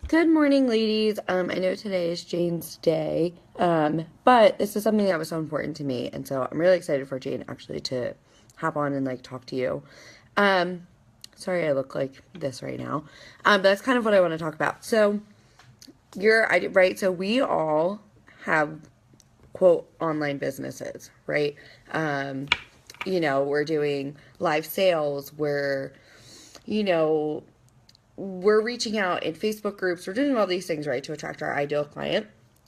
Good morning, ladies. I know today is Jane's day, but this is something that was so important to me, and so I'm really excited for Jane actually to hop on and like talk to you. Um, Sorry I look like this right now, but that's kind of what I want to talk about. So right. So we all have quote online businesses, right? Um, we're doing live sales. You know, we're reaching out in Facebook groups. We're doing all these things, right, to attract our ideal client.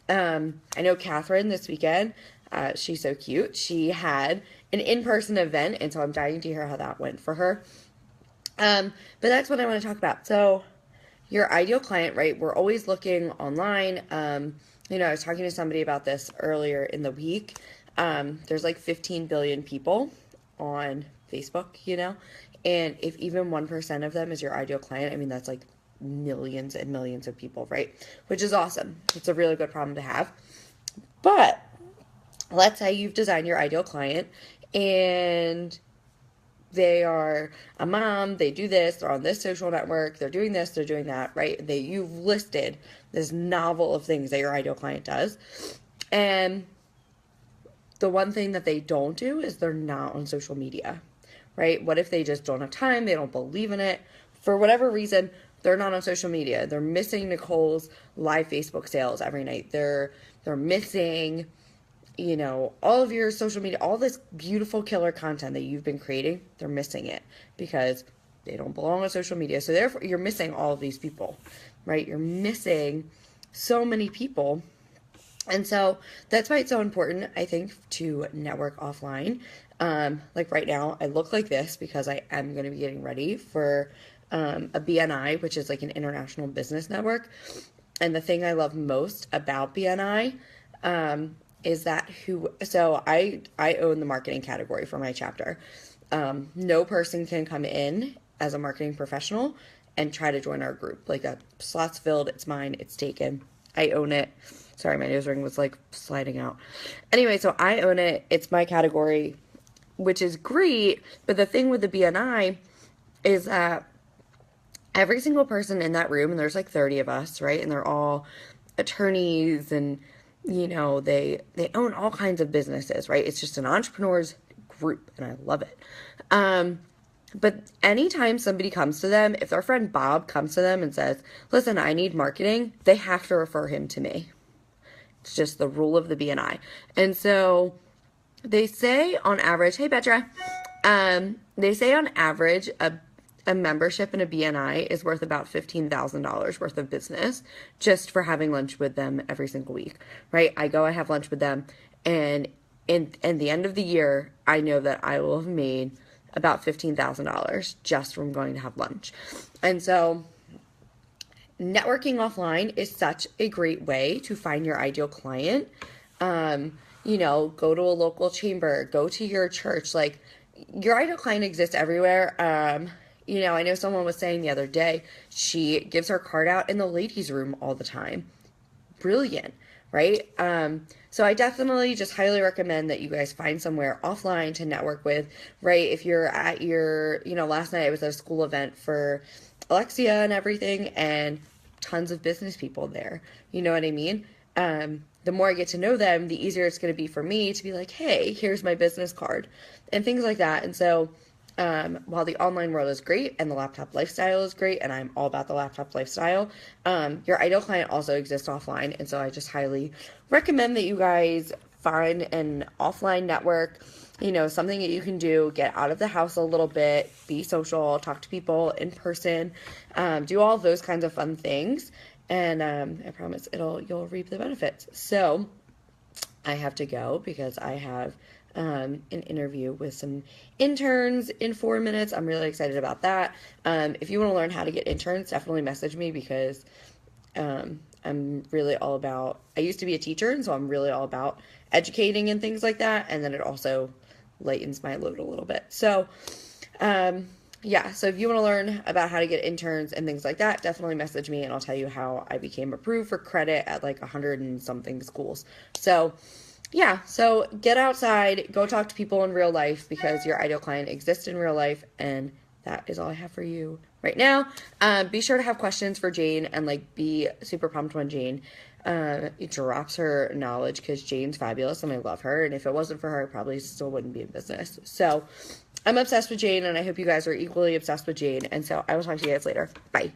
I know Catherine this weekend. She's so cute. She had an in-person event, and so I'm dying to hear how that went for her. But that's what I want to talk about. So, your ideal client, right? We're always looking online. I was talking to somebody about this earlier in the week. There's like 15 billion people on Facebook, and if even 1% of them is your ideal client, I mean, that's like millions and millions of people, right? Which is awesome. It's a really good problem to have. But let's say you've designed your ideal client and they are a mom, they do this, they're on this social network, they're doing this, they're doing that, right? You've listed this novel of things that your ideal client does. And the one thing that they don't do is they're not on social media, right? What if they just don't have time, they don't believe in it, for whatever reason, they're not on social media. They're missing Nicole's live Facebook sales every night. They're missing all of your social media, all this beautiful killer content that you've been creating, they're missing it because they don't belong on social media. So therefore, you're missing all of these people, right? You're missing so many people. And so that's why it's so important, I think, to network offline. Like right now, I look like this because I am going to be getting ready for a BNI, which is like an international business network. And the thing I love most about BNI is that so I own the marketing category for my chapter. No person can come in as a marketing professional and try to join our group. Like that slot's filled, it's mine, it's taken. I own it. Sorry, my nose ring was like sliding out. Anyway, so I own it. It's my category, which is great. But the thing with the BNI is that every single person in that room, and there's like 30 of us, right? And they're all attorneys and they own all kinds of businesses, right? It's just an entrepreneur's group, and I love it. But anytime somebody comes to them, if their friend Bob comes to them and says, listen, I need marketing, they have to refer him to me. It's just the rule of the BNI. And so they say on average, hey Petra, they say on average a membership in a BNI is worth about $15,000 worth of business just for having lunch with them every single week, right? I have lunch with them, and in the end of the year, I know that I will have made about $15,000 just from going to have lunch. And so networking offline is such a great way to find your ideal client. Go to a local chamber, go to your church. Like, your ideal client exists everywhere. I know someone was saying the other day, she gives her card out in the ladies' room all the time. Brilliant, right? So I definitely just highly recommend that you guys find somewhere offline to network with, right? If you're at last night I was at a school event for Alexia and everything, and tons of business people there. You know what I mean? The more I get to know them, the easier it's going to be for me to be like, hey, here's my business card, and things like that. And so while the online world is great and the laptop lifestyle is great, and I'm all about the laptop lifestyle, your ideal client also exists offline. And so I just highly recommend that you guys find an offline network, something that you can do, get out of the house a little bit, be social, talk to people in person, do all those kinds of fun things. And I promise you'll reap the benefits. So I have to go because I have an interview with some interns in 4 minutes. I'm really excited about that. If you want to learn how to get interns, definitely message me because I'm really all about, I used to be a teacher, and so I'm really all about educating and things like that. And then it also lightens my load a little bit. So, so if you want to learn about how to get interns and things like that, definitely message me and I'll tell you how I became approved for credit at like 100 and something schools. So get outside, go talk to people in real life because your ideal client exists in real life, and that is all I have for you right now. Be sure to have questions for Jane and like be super pumped when Jane drops her knowledge, because Jane's fabulous and I love her. And if it wasn't for her, I probably still wouldn't be in business. So I'm obsessed with Jane, and I hope you guys are equally obsessed with Jane. And so I will talk to you guys later. Bye.